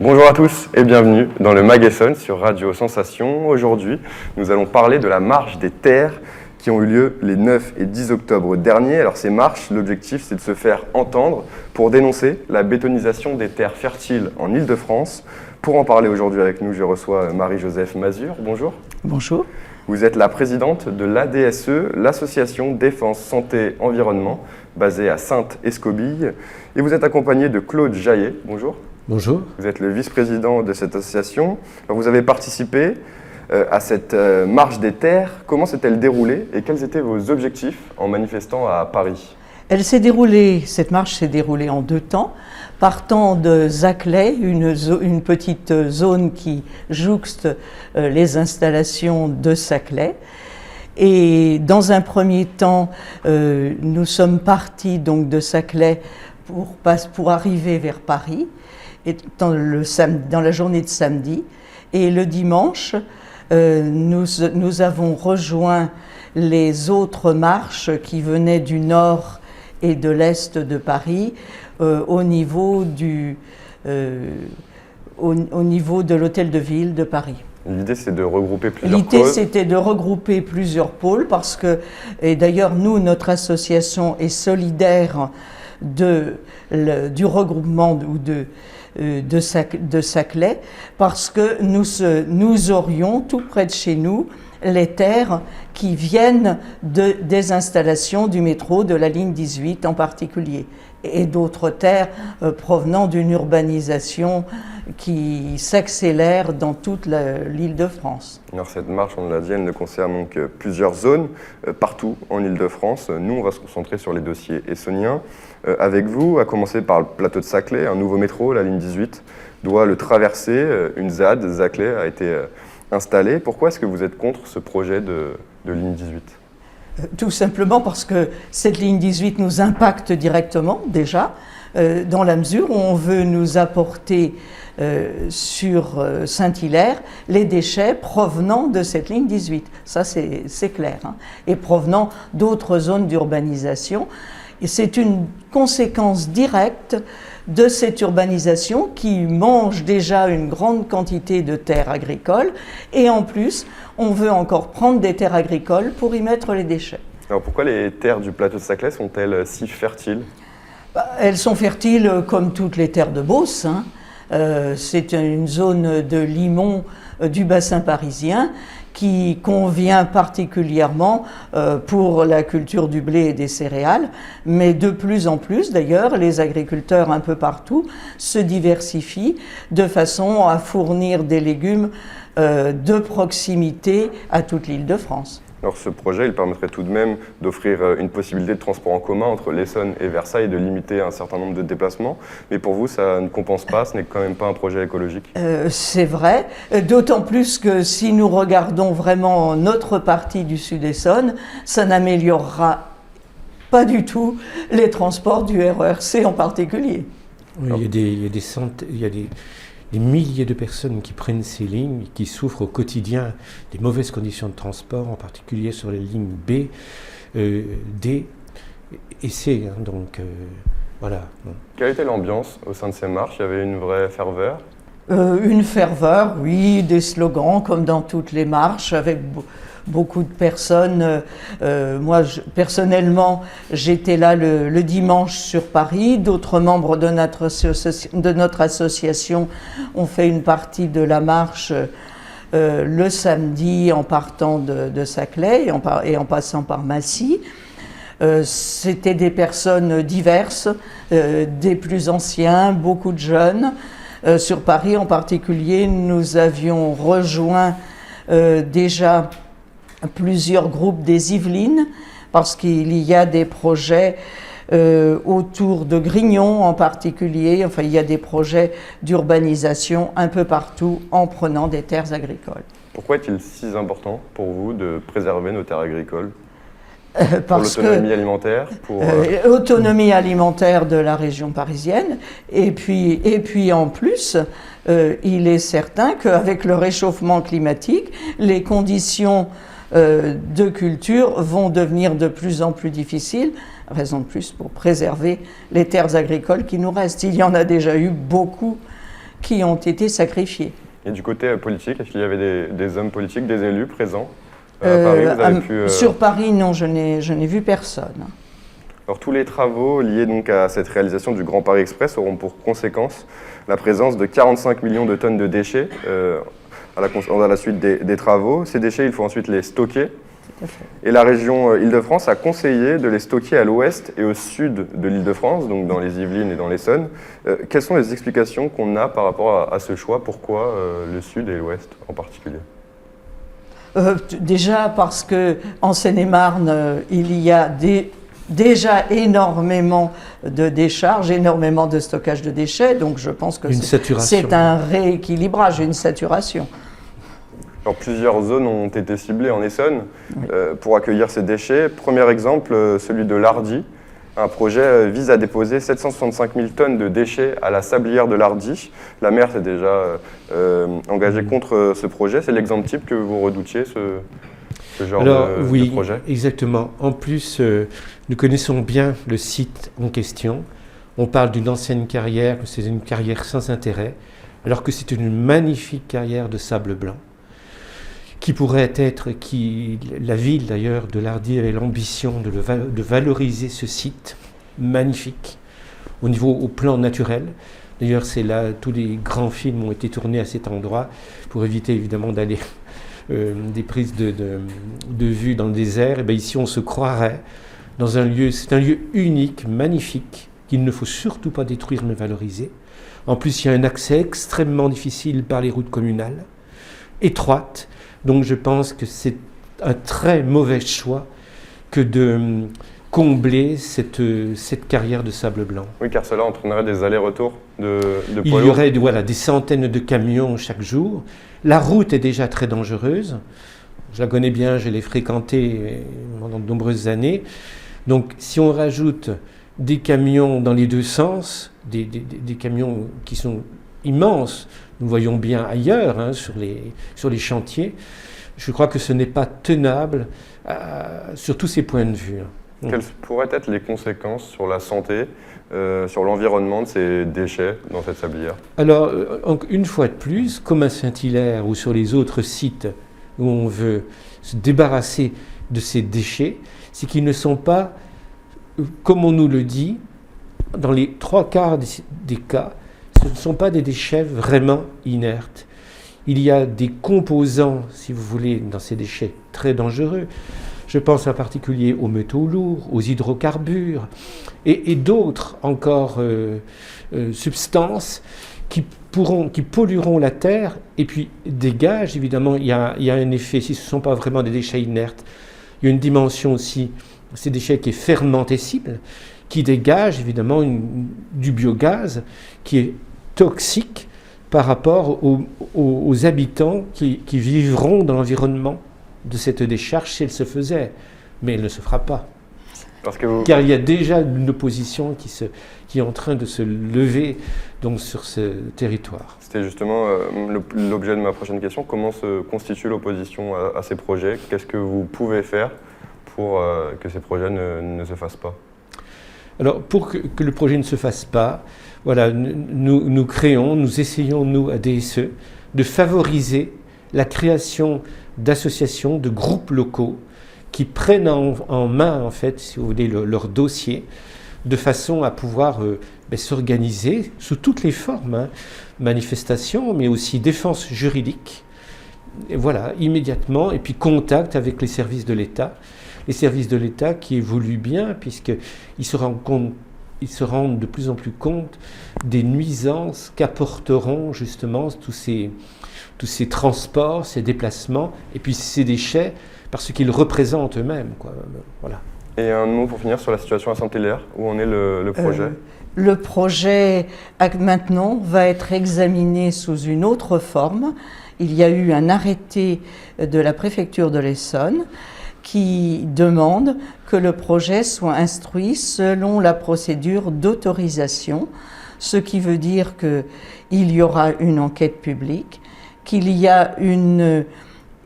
Bonjour à tous et bienvenue dans le Mag Essonne sur Radio Sensation. Aujourd'hui, nous allons parler de la marche des terres qui ont eu lieu les 9 et 10 octobre dernier. Alors ces marches, l'objectif c'est de se faire entendre pour dénoncer la bétonisation des terres fertiles en Île-de-France. Pour en parler aujourd'hui avec nous, je reçois Marie-Joseph Mazure. Bonjour. Bonjour. Vous êtes la présidente de l'ADSE, l'association Défense Santé Environnement, basée à Sainte-Escobille. Et vous êtes accompagnée de Claude Jaillet. Bonjour. Bonjour. Vous êtes le vice-président de cette association. Alors, vous avez participé à cette marche des terres. Comment s'est-elle déroulée et quels étaient vos objectifs en manifestant à Paris ? Cette marche s'est déroulée en 2 temps, partant de Zaclay, une petite zone qui jouxte les installations de Saclay. Et dans un premier temps, nous sommes partis donc de Saclay pour arriver vers Paris, et dans la journée de samedi. Et le dimanche, nous avons rejoint les autres marches qui venaient du nord et de l'est de Paris au niveau de l'hôtel de ville de Paris. L'idée, c'est de regrouper plusieurs pôles. L'idée, c'était de regrouper plusieurs pôles parce que, et d'ailleurs, nous, notre association est solidaire du regroupement de Saclay parce que nous aurions tout près de chez nous les terres qui viennent des installations du métro, de la ligne 18 en particulier, et d'autres terres provenant d'une urbanisation qui s'accélère dans toute l'Île-de-France. Alors cette marche, on l'a dit, elle ne concerne donc plusieurs zones partout en Île-de-France. Nous, on va se concentrer sur les dossiers essonniens. Avec vous, à commencer par le plateau de Saclay, un nouveau métro, la ligne 18, doit le traverser. Une ZAD, Saclay, a été installée. Pourquoi est-ce que vous êtes contre ce projet de ligne 18 ? Tout simplement parce que cette ligne 18 nous impacte directement déjà, dans la mesure où on veut nous apporter sur Saint-Hilaire les déchets provenant de cette ligne 18. Ça, c'est clair, hein, et provenant d'autres zones d'urbanisation. Et c'est une conséquence directe de cette urbanisation qui mange déjà une grande quantité de terres agricoles et en plus, on veut encore prendre des terres agricoles pour y mettre les déchets. Alors pourquoi les terres du plateau de Saclay sont-elles si fertiles ? Elles sont fertiles comme toutes les terres de Beauce, hein. C'est une zone de limon du bassin parisien qui convient particulièrement pour la culture du blé et des céréales, mais de plus en plus d'ailleurs, les agriculteurs un peu partout se diversifient de façon à fournir des légumes de proximité à toute l'Île-de-France. Alors ce projet, il permettrait tout de même d'offrir une possibilité de transport en commun entre l'Essonne et Versailles et de limiter un certain nombre de déplacements. Mais pour vous, ça ne compense pas, ce n'est quand même pas un projet écologique ? C'est vrai, d'autant plus que si nous regardons vraiment notre partie du Sud-Essonne, ça n'améliorera pas du tout les transports du RERC en particulier. Oui, il y a des milliers de personnes qui prennent ces lignes et qui souffrent au quotidien des mauvaises conditions de transport, en particulier sur les lignes B, D et C. Hein, donc voilà. Quelle était l'ambiance au sein de ces marches ? Il y avait une vraie ferveur ? Une ferveur, oui, des slogans comme dans toutes les marches, avec beaucoup de personnes. Moi, personnellement, j'étais là le dimanche sur Paris. D'autres membres de notre association ont fait une partie de la marche le samedi en partant de Saclay et en passant par Massy. C'était des personnes diverses, des plus anciens, beaucoup de jeunes. Sur Paris en particulier, nous avions rejoint déjà plusieurs groupes des Yvelines, parce qu'il y a des projets autour de Grignon en particulier. Enfin, il y a des projets d'urbanisation un peu partout en prenant des terres agricoles. Pourquoi est-il si important pour vous de préserver nos terres agricoles ? Pour l'autonomie alimentaire, autonomie alimentaire de la région parisienne, et puis en plus, il est certain qu'avec le réchauffement climatique, les conditions de culture vont devenir de plus en plus difficiles, raison de plus pour préserver les terres agricoles qui nous restent. Il y en a déjà eu beaucoup qui ont été sacrifiés. Et du côté politique, est-ce qu'il y avait des hommes politiques, des élus présents à Paris? Vous avez pu, Sur Paris, non, je n'ai vu personne. Alors tous les travaux liés donc à cette réalisation du Grand Paris Express auront pour conséquence la présence de 45 millions de tonnes de déchets à la suite des travaux. Ces déchets, il faut ensuite les stocker. Tout à fait. Et la région Île-de-France a conseillé de les stocker à l'ouest et au sud de l'Île-de-France, donc dans les Yvelines et dans l'Essonne. Quelles sont les explications qu'on a par rapport à ce choix? Pourquoi le sud et l'ouest en particulier? Déjà parce qu'en Seine-et-Marne, il y a déjà énormément de décharges, énormément de stockage de déchets, donc je pense que c'est un rééquilibrage, une saturation. Alors, plusieurs zones ont été ciblées en Essonne pour accueillir ces déchets. Premier exemple, celui de l'Hardy. Un projet vise à déposer 765 000 tonnes de déchets à la sablière de l'Hardy. La maire s'est déjà engagée contre ce projet. C'est l'exemple type que vous redoutiez, ce genre de projet? Exactement. En plus, nous connaissons bien le site en question. On parle d'une ancienne carrière, que c'est une carrière sans intérêt, alors que c'est une magnifique carrière de sable blanc, qui pourrait être, la ville d'ailleurs de l'Hardy avait l'ambition de valoriser ce site magnifique au plan naturel. D'ailleurs, c'est là, tous les grands films ont été tournés à cet endroit pour éviter évidemment d'aller des prises de vue dans le désert. Et bien ici, on se croirait dans un lieu, c'est un lieu unique, magnifique, qu'il ne faut surtout pas détruire mais valoriser. En plus, il y a un accès extrêmement difficile par les routes communales, étroites. Donc je pense que c'est un très mauvais choix que de combler cette carrière de sable blanc. Oui, car cela entraînerait des allers-retours de poids lourds. Il y aurait des centaines de camions chaque jour. La route est déjà très dangereuse. Je la connais bien, je l'ai fréquentée pendant de nombreuses années. Donc si on rajoute des camions dans les deux sens, des camions qui sont immenses, nous voyons bien ailleurs, sur les chantiers, je crois que ce n'est pas tenable sur tous ces points de vue. Quelles pourraient être les conséquences sur la santé, sur l'environnement de ces déchets dans cette sablière? Alors, une fois de plus, comme à Saint-Hilaire ou sur les autres sites où on veut se débarrasser de ces déchets, c'est qu'ils ne sont pas, comme on nous le dit, dans les 3/4 des cas, ce ne sont pas des déchets vraiment inertes. Il y a des composants, si vous voulez, dans ces déchets très dangereux. Je pense en particulier aux métaux lourds, aux hydrocarbures et d'autres encore substances qui pollueront la terre et puis dégagent, évidemment, il y a un effet, si ce ne sont pas vraiment des déchets inertes, il y a une dimension aussi, ces déchets qui est fermentescible, qui dégage évidemment du biogaz qui est toxique par rapport aux habitants qui vivront dans l'environnement de cette décharge si elle se faisait. Mais elle ne se fera pas. Car il y a déjà une opposition qui est en train de se lever donc, sur ce territoire. C'était justement l'objet de ma prochaine question. Comment se constitue l'opposition à ces projets? Qu'est-ce que vous pouvez faire pour que ces projets ne se fassent pas? Alors, pour que le projet ne se fasse pas, voilà, nous essayons, nous, à DSE, de favoriser la création d'associations, de groupes locaux qui prennent en main, en fait, si vous voulez, leur dossier, de façon à pouvoir s'organiser sous toutes les formes, manifestations, mais aussi défense juridique, et voilà, immédiatement, et puis contact avec les services de l'État. Les services de l'État qui évoluent bien, puisqu'ils se rendent de plus en plus compte des nuisances qu'apporteront justement tous ces transports, ces déplacements, et puis ces déchets, parce qu'ils représentent eux-mêmes. Voilà. Et un mot pour finir sur la situation à Saint-Hilaire, où en est le projet? Le projet, maintenant, va être examiné sous une autre forme. Il y a eu un arrêté de la préfecture de l'Essonne qui demande que le projet soit instruit selon la procédure d'autorisation, ce qui veut dire qu'il y aura une enquête publique, qu'il y a une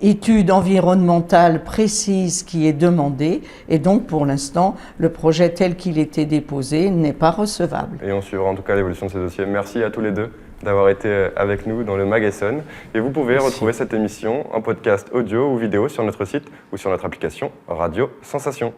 étude environnementale précise qui est demandée, et donc pour l'instant, le projet tel qu'il était déposé n'est pas recevable. Et on suivra en tout cas l'évolution de ces dossiers. Merci à tous les deux d'avoir été avec nous dans le Mag Essonne. Et vous pouvez retrouver cette émission en podcast audio ou vidéo sur notre site ou sur notre application Radio Sensation.